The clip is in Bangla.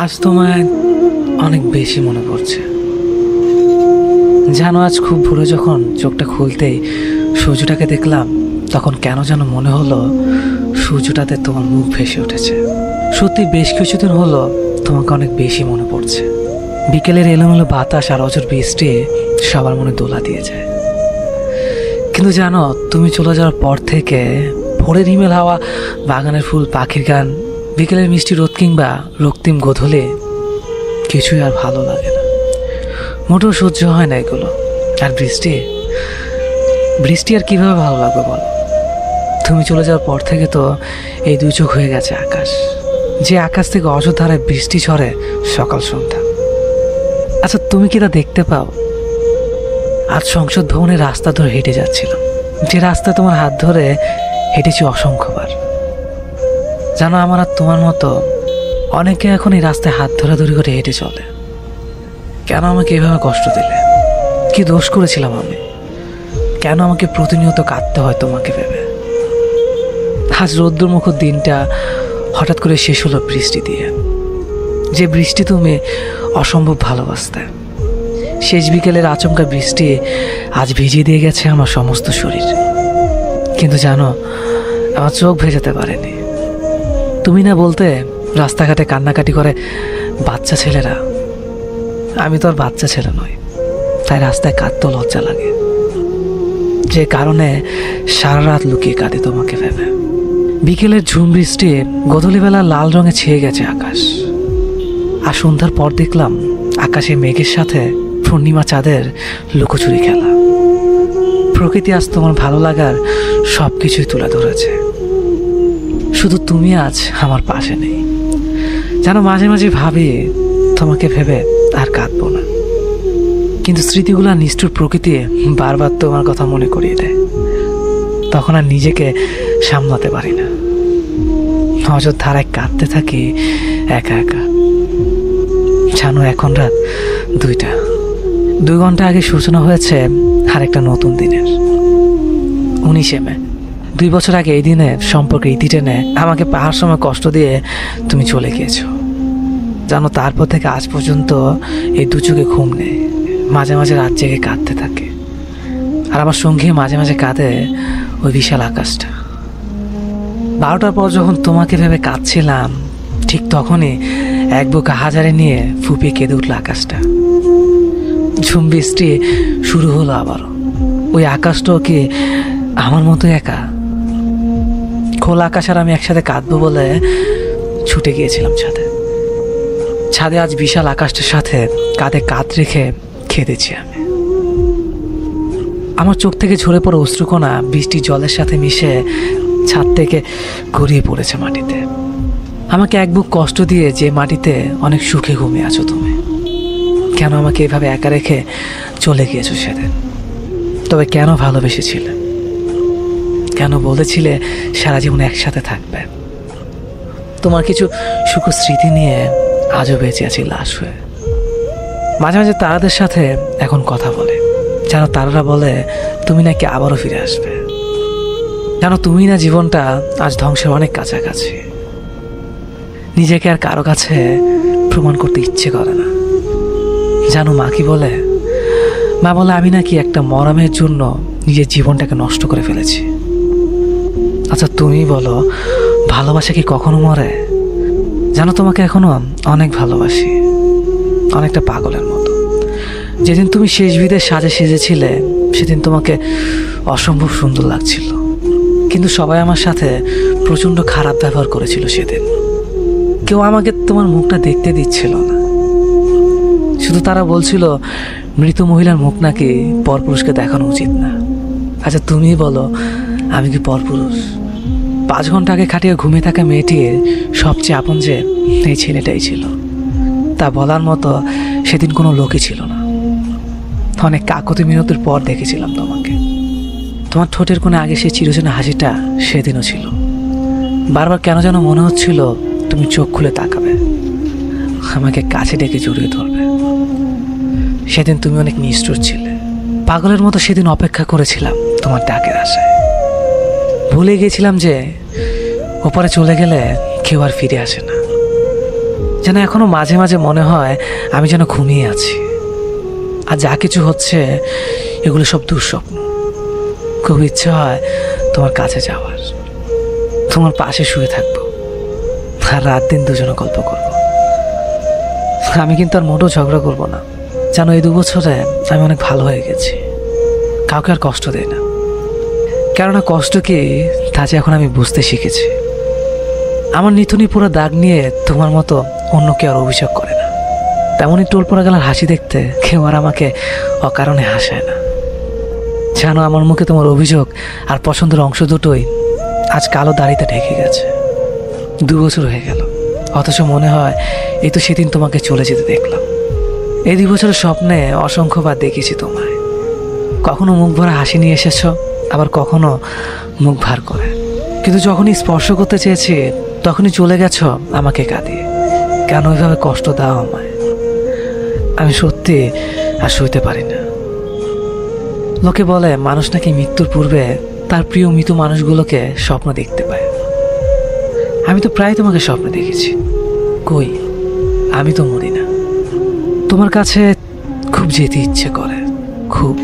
আজ তোমায় অনেক বেশি মনে পড়ছে। জানো, আজ খুব ভোরে যখন চোখটা খুলতেই সূর্যটাকে দেখলাম, তখন কেন যেন মনে হলো সূর্যটাতে তোমার মুখ ভেসে উঠেছে। সত্যি বেশ কিছুদিন হলো তোমাকে অনেক বেশি মনে পড়ছে। বিকেলের এলোমেলো বাতাস আর অঝোর বৃষ্টি সবার মনে দোলা দিয়ে যায়। কিন্তু জানো, তুমি চলে যাওয়ার পর থেকে ভোরের হিমেল হাওয়া, বাগানের ফুল, পাখির গান, বিকেলের মিষ্টি রোদ কিংবা রক্তিম গোধূলি কিছুই আর ভালো লাগে না। মোটেও সহ্য হয় না এগুলো। আর বৃষ্টি বৃষ্টি আর কিভাবে ভালো লাগবে বলো? তুমি চলে যাওয়ার পর থেকে তো এই দুই চোখ হয়ে গেছে আকাশ, যে আকাশ থেকে অযোধ্যারায় বৃষ্টি ঝরে সকাল সন্ধ্যা। আচ্ছা, তুমি কি তা দেখতে পাও? আজ সংসদ ভবনের রাস্তা ধরে হেঁটে যাচ্ছিলাম, যে রাস্তা তোমার হাত ধরে হেঁটেছি অসংখ্যবার। জানো, আমার আর তোমার মতো অনেকে এখন এই রাস্তায় হাত ধরাধরি করে হেঁটে চলে। কেন আমাকে এভাবে কষ্ট দিলে? কি দোষ করেছিলাম আমি? কেন আমাকে প্রতিনিয়ত কাঁদতে হয় তোমাকে ভেবে? আজ রৌদ্রমুখর দিনটা হঠাৎ করে শেষ হলো বৃষ্টি দিয়ে, যে বৃষ্টি তুমি অসম্ভব ভালোবাসতে। শেষ বিকেলের আচমকা বৃষ্টি আজ ভিজিয়ে দিয়ে গেছে আমার সমস্ত শরীর। কিন্তু জানো, আমার চোখ ভেজাতে পারেনি। তুমি না বলতে রাস্তাঘাটে কান্নাকাটি করে বাচ্চা ছেলেরা। আমি তো আর বাচ্চা ছেলে নই, তাই রাস্তায় কাঁদতেও লজ্জা লাগে, যে কারণে সারা রাত লুকিয়ে কাঁদে তোমাকে ভেবে। বিকেলের ঝুম বৃষ্টি গোধূলিবেলা লাল রঙে ছেয়ে গেছে আকাশ। আর সন্ধ্যার পর দেখলাম আকাশে মেঘের সাথে পূর্ণিমা চাঁদের লুকোচুরি খেলা। প্রকৃতি আজ তোমার ভালো লাগার সব কিছুই তুলে ধরেছে। শুধু তুমি আজ আমার পাশে নেই। জানো, মাঝে মাঝে ভাবি তোমাকে ভেবে আর কাঁদবো না, কিন্তু স্মৃতিগুলা নিষ্ঠুর প্রকৃতি বারবার তোমার কথা মনে করিয়ে দেয়। তখন আর নিজেকে সামলাতে পারি না, অযোধ্যারায় কাঁদতে থাকি একা একা। জানো, এখন রাত 2টা। 2 ঘন্টা আগে সূচনা হয়েছে আর একটা নতুন দিনের, 19শে মে। 2 বছর আগে এই দিনে সম্পর্কে ইতি টেনে আমাকে পাহাড় সময় কষ্ট দিয়ে তুমি চলে গিয়েছো। জানো, তারপর থেকে আজ পর্যন্ত এই দু চোখে ঘুম নেই। মাঝে মাঝে রাত জেগে কাঁদতে থাকে, আর আমার সঙ্গে মাঝে মাঝে কাঁদে ওই বিশাল আকাশটা। 12টার পর যখন তোমাকে ভেবে কাঁদছিলাম, ঠিক তখনই এক বুক হাজারে নিয়ে ফুপিয়ে কেঁদে উঠল আকাশটা। ঝুম বৃষ্টি শুরু হলো আবারও। ওই আকাশটাও কি আমার মতো একা? খোলা আকাশ আর আমি একসাথে কাঁদবো বলে ছুটে গিয়েছিলাম ছাদে। ছাদে আজ বিশাল আকাশটার সাথে কাঁধে কাঁধ রেখে কেঁদেছি আমি। আমার চোখ থেকে ঝরে পড়ে অশ্রুকণা বৃষ্টির জলের সাথে মিশে ছাদ থেকে গড়িয়ে পড়েছে মাটিতে। আমাকে এক বুক কষ্ট দিয়ে যে মাটিতে অনেক সুখে ঘুমিয়ে আছো তুমি, কেন আমাকে এভাবে একা রেখে চলে গিয়েছো সেদিন? তবে কেন ভালোবেসেছিলে? কেন বলেছিলে সারা জীবন একসাথে থাকবে? তোমার কিছু সুখ স্মৃতি নিয়ে আজও বেঁচে আছি লাশ হয়ে। মাঝে মাঝে তারাদের সাথে এখন কথা বলে। যেন তারারা বলে তুমি নাকি আবারও ফিরে আসবে। জানো, তুমি না জীবনটা আজ ধ্বংসের অনেক কাছাকাছি। নিজেকে আর কারো কাছে প্রমাণ করতে ইচ্ছে করে না। জানো, মা কি বলে? মা বলে আমি নাকি একটা মরমের জন্য নিজের জীবনটাকে নষ্ট করে ফেলেছি। আচ্ছা, তুমি বলো, ভালোবাসা কি কখনো মরে? জানো, তোমাকে এখনো অনেক ভালোবাসি, অনেকটা পাগলের মতো। যেদিন তুমি শেষ বিদের সাজে সেজেছিলে, সেদিন তোমাকে অসম্ভব সুন্দর লাগছিল। কিন্তু সবাই আমার সাথে প্রচণ্ড খারাপ ব্যবহার করেছিল সেদিন। কেউ আমাকে তোমার মুখটা দেখতে দিচ্ছিল না। শুধু তারা বলছিল মৃত মহিলার মুখ নাকি পরপুরুষকে দেখানো উচিত না। আচ্ছা, তুমি বলো, আমি কি পরপুরুষ? 5 ঘন্টা আগে খাটিয়ে ঘুমিয়ে থাকা মেয়েটির সবচেয়ে আপন যে এই ছেলেটাই ছিল, তা বলার মতো সেদিন কোনো লোকই ছিল না। অনেক কাকতি মিনতির পর দেখেছিলাম তোমাকে। তোমার ঠোঁটের কোণে আগে সেই চিরচেনা হাসিটা সেদিনও ছিল। বারবার কেন যেন মনে হচ্ছিল তুমি চোখ খুলে তাকাবে, আমাকে কাছে ডেকে জড়িয়ে ধরবে। সেদিন তুমি অনেক নিষ্ঠুর ছিলে। পাগলের মতো সেদিন অপেক্ষা করেছিলাম তোমার ডাকের আশায়। ভুলে গিয়েছিলাম যে ওপরে চলে গেলে কেউ আর ফিরে আসে না। যেন এখনো মাঝে মাঝে মনে হয় আমি যেন ঘুমিয়ে আছি, আর যা কিছু হচ্ছে এগুলো সব দুঃস্বপ্ন। খুব ইচ্ছে হয় তোমার কাছে যাওয়ার, তোমার পাশে শুয়ে থাকবো, আর রাত দিন দুজনে গল্প করব। আমি কিন্তু আর মোটেও ঝগড়া করবো না। জানো, এই 2 বছরে আমি অনেক ভালো হয়ে গেছি, কাউকে আর কষ্ট দেয় না। কেননা কষ্ট কি তা যে এখন আমি বুঝতে শিখেছি। আমার নিথুনি পুরো দাগ নিয়ে তোমার মতো অন্য কেউ আর অভিযোগ করে না। তেমনই টোল পড়া গেলার হাসি দেখতে কেউ আর আমাকে অকারণে হাসায় না। জানো, আমার মুখে তোমার অভিযোগ আর পছন্দের অংশ দুটোই আজ কালো দাড়িতে ঢেকে গেছে। 2 বছর হয়ে গেল, অথচ মনে হয় এই তো সেদিন তোমাকে চলে যেতে দেখলাম। এই 2 বছরের স্বপ্নে অসংখ্যবার দেখেছি তোমায়। কখনো মুখ ভরা হাসি নিয়ে এসেছ, আবার কখনো মুখ ভার করে। কিন্তু যখনই স্পর্শ করতে চেয়েছি তখনই চলে গেছ আমাকে কাঁদিয়ে। কেন ওইভাবে কষ্ট দাও আমায়? আমি সত্যি আর সইতে পারি না। লোকে বলে মানুষ নাকি মৃত্যুর পূর্বে তার প্রিয় মৃত মানুষগুলোকে স্বপ্ন দেখতে পায়। আমি তো প্রায় তোমাকে স্বপ্ন দেখেছি। কই, আমি তো মরি না। তোমার কাছে খুব যেতে ইচ্ছে করে, খুব।